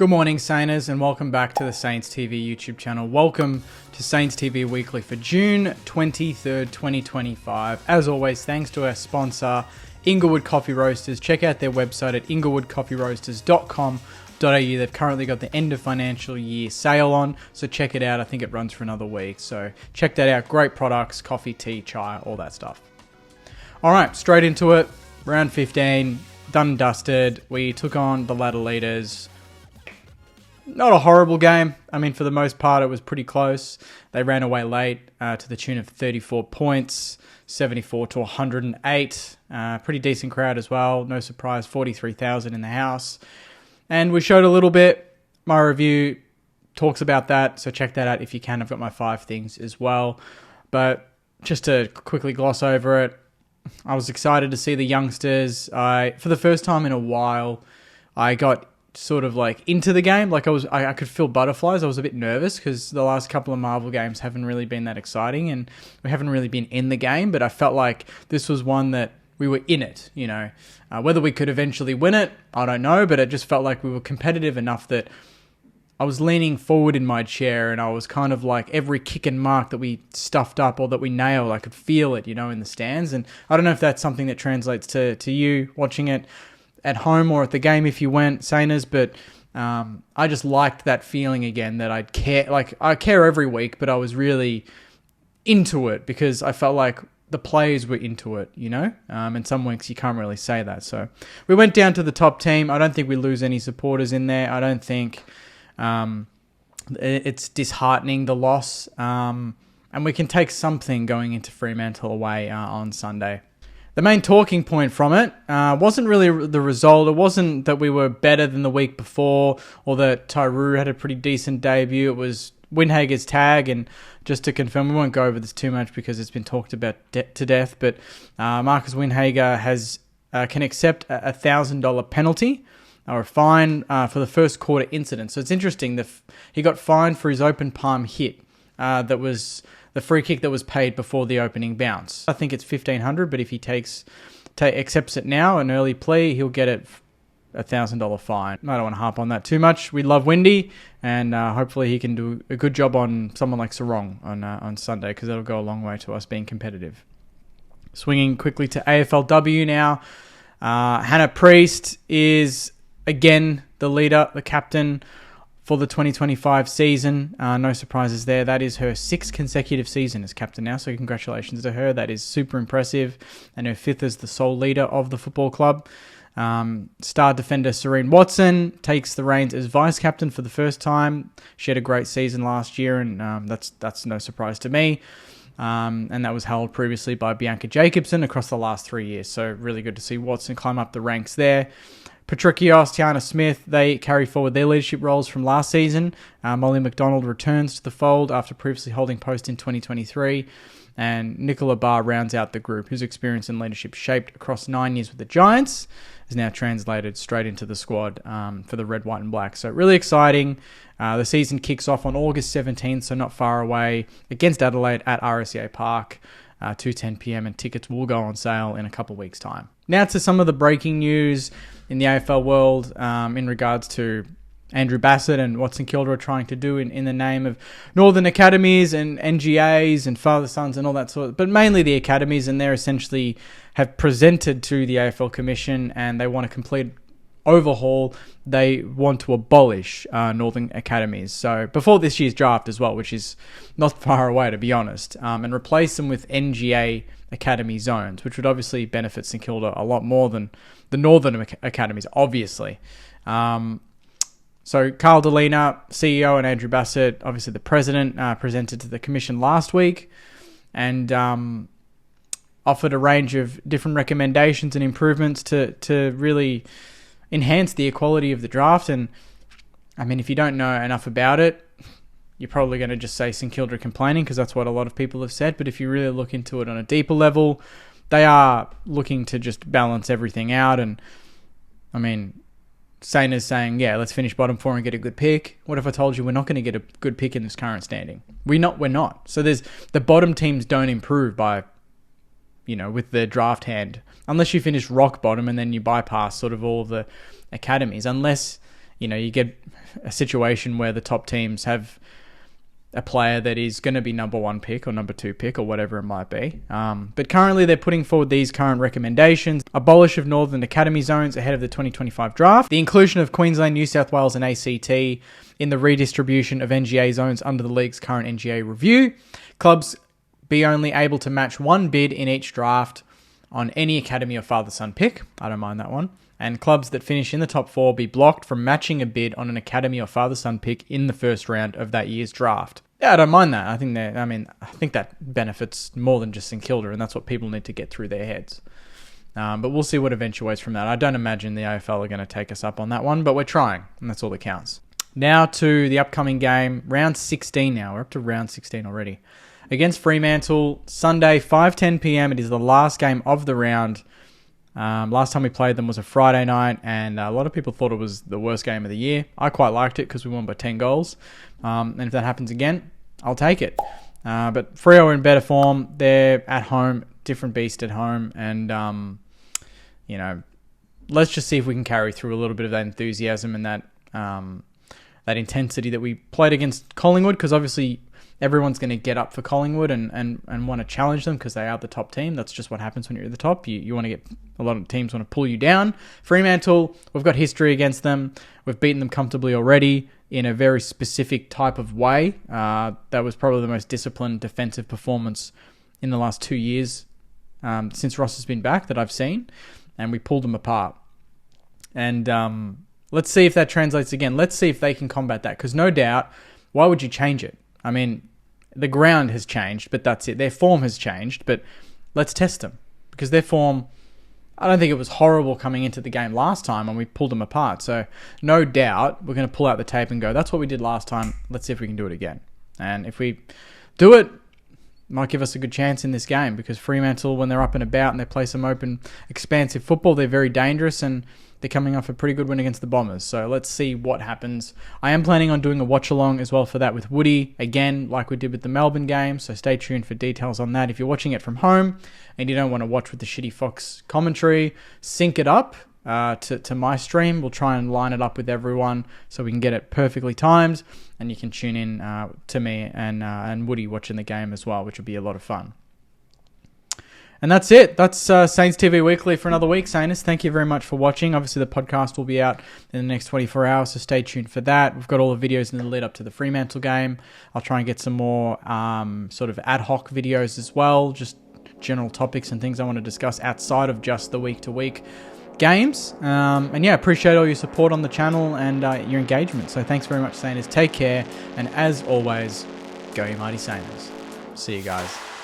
Good morning, Sainers, and welcome back to the Saints TV YouTube channel. Welcome to Saints TV Weekly for June 23rd, 2025. As always, thanks to our sponsor, Inglewood Coffee Roasters. Check out their website at inglewoodcoffeeroasters.com.au. They've currently got the end of financial year sale on, so check it out. I think it runs for another week, so check that out. Great products, coffee, tea, chai, all that stuff. All right, straight into it. Round 15, done and dusted. We took on the ladder leaders. Not a horrible game. I mean, for the most part, it was pretty close. They ran away late to the tune of 34 points, 74 to 108. Pretty decent crowd as well. No surprise, 43,000 in the house. And we showed a little bit. My review talks about that, so check that out if you can. I've got my 5 things as well. But just to quickly gloss over it, I was excited to see the youngsters. For the first time in a while, I got sort of like into the game. Like I could feel butterflies. I was a bit nervous because the last couple of Marvel games haven't really been that exciting and we haven't really been in the game, but I felt like this was one that we were in it, you know. Whether we could eventually win it, I don't know, but it just felt like we were competitive enough that I was leaning forward in my chair and I was kind of like every kick and mark that we stuffed up or that we nailed, I could feel it, you know, in the stands. And I don't know if that's something that translates to you watching it at home or at the game if you went, Sainers, but I just liked that feeling again that I'd care. Like, I care every week, but I was really into it because I felt like the players were into it, you know? And some weeks you can't really say that. So we went down to the top team. I don't think we lose any supporters in there. I don't think it's disheartening, the loss. And we can take something going into Fremantle away on Sunday. The main talking point from it wasn't really the result. It wasn't that we were better than the week before or that Tyroo had a pretty decent debut. It was Windhager's tag, and just to confirm, we won't go over this too much because it's been talked about to death, but Marcus Windhager can accept a $1,000 penalty or a fine for the first quarter incident. So it's interesting that he got fined for his open palm hit. That was the free kick that was paid before the opening bounce. I think it's $1,500, but if he accepts it now, an early plea, he'll get it a $1,000 fine. I don't want to harp on that too much. We love Windy, and hopefully he can do a good job on someone like Sarong on Sunday, because that'll go a long way to us being competitive. Swinging quickly to AFLW now. Hannah Priest is again the leader, the captain for the 2025 season. No surprises there. That is her 6th consecutive season as captain now, so congratulations to her. That is super impressive. And her 5th as the sole leader of the football club. Star defender Serene Watson takes the reins as vice-captain for the first time. She had a great season last year, and that's no surprise to me. And that was held previously by Bianca Jacobson across the last 3 years. So really good to see Watson climb up the ranks there. Patricios, Tiana Smith, they carry forward their leadership roles from last season. Molly McDonald returns to the fold after previously holding post in 2023. And Nicola Barr rounds out the group, whose experience and leadership shaped across 9 years with the Giants is now translated straight into the squad for the red, white and black. So really exciting. The season kicks off on August 17th, so not far away, against Adelaide at RSEA Park. 2:10 p.m. and tickets will go on sale in a couple of weeks' time. Now to some of the breaking news in the AFL world in regards to Andrew Bassett and what St Kilda are trying to do in the name of Northern Academies and NGAs and Father Sons and all that sort of, but mainly the academies, and they're essentially have presented to the AFL Commission and they want a complete overhaul. They want to abolish Northern Academies. So before this year's draft as well, which is not far away to be honest, and replace them with NGA Academy zones, which would obviously benefit St Kilda a lot more than the Northern Academies, obviously. So Carl Delina, CEO, and Andrew Bassett, obviously the president, presented to the commission last week and offered a range of different recommendations and improvements to really enhance the equality of the draft. And I mean, if you don't know enough about it, you're probably going to just say St Kilda complaining, because that's what a lot of people have said. But if you really look into it on a deeper level, they are looking to just balance everything out. And I mean, Sainers saying, yeah, let's finish bottom 4 and get a good pick. What if I told you we're not going to get a good pick in this current standing? We're not. So the bottom teams don't improve by, you know, with the draft hand, unless you finish rock bottom and then you bypass sort of all of the academies, unless you get a situation where the top teams have a player that is going to be number 1 pick or number 2 pick or whatever it might be. But currently they're putting forward these current recommendations: abolish of Northern Academy zones ahead of the 2025 draft, the inclusion of Queensland, New South Wales and ACT in the redistribution of NGA zones under the league's current NGA review, clubs be only able to match 1 bid in each draft on any academy or father-son pick. I don't mind that one. And clubs that finish in the top 4 be blocked from matching a bid on an academy or father-son pick in the first round of that year's draft. Yeah, I don't mind that. I think that benefits more than just St Kilda, and that's what people need to get through their heads. But we'll see what eventuates from that. I don't imagine the AFL are going to take us up on that one, but we're trying, and that's all that counts. Now to the upcoming game, round 16 now. We're up to round 16 already. Against Fremantle, Sunday, 5:10 p.m. It is the last game of the round. Last time we played them was a Friday night, and a lot of people thought it was the worst game of the year. I quite liked it because we won by 10 goals. And if that happens again, I'll take it. But Freo are in better form. They're at home, different beast at home. And, let's just see if we can carry through a little bit of that enthusiasm and that intensity that we played against Collingwood, because obviously everyone's going to get up for Collingwood and want to challenge them because they are the top team. That's just what happens when you're at the top. You want to get, a lot of teams want to pull you down. Fremantle, we've got history against them. We've beaten them comfortably already in a very specific type of way. That was probably the most disciplined defensive performance in the last 2 years since Ross has been back that I've seen. And we pulled them apart. And let's see if that translates again. Let's see if they can combat that. Because no doubt, why would you change it? I mean, the ground has changed, but that's it. Their form has changed, but let's test them. Because their form, I don't think it was horrible coming into the game last time when we pulled them apart. So no doubt we're going to pull out the tape and go, that's what we did last time. Let's see if we can do it again. And if we do it, might give us a good chance in this game, because Fremantle, when they're up and about and they play some open, expansive football, they're very dangerous, and they're coming off a pretty good win against the Bombers. So let's see what happens. I am planning on doing a watch-along as well for that with Woody, again, like we did with the Melbourne game, so stay tuned for details on that. If you're watching it from home and you don't want to watch with the shitty Fox commentary, sync it up to my stream. We'll try and line it up with everyone so we can get it perfectly timed, and you can tune in to me and Woody watching the game as well, which will be a lot of fun. And that's it. That's Saints TV Weekly for another week. Saints, thank you very much for watching. Obviously, the podcast will be out in the next 24 hours, so stay tuned for that. We've got all the videos in the lead up to the Fremantle game. I'll try and get some more sort of ad hoc videos as well, just general topics and things I want to discuss outside of just the week-to-week games. And yeah, appreciate all your support on the channel and your engagement. So thanks very much, Saints. Take care. And as always, go you mighty Saints. See you guys.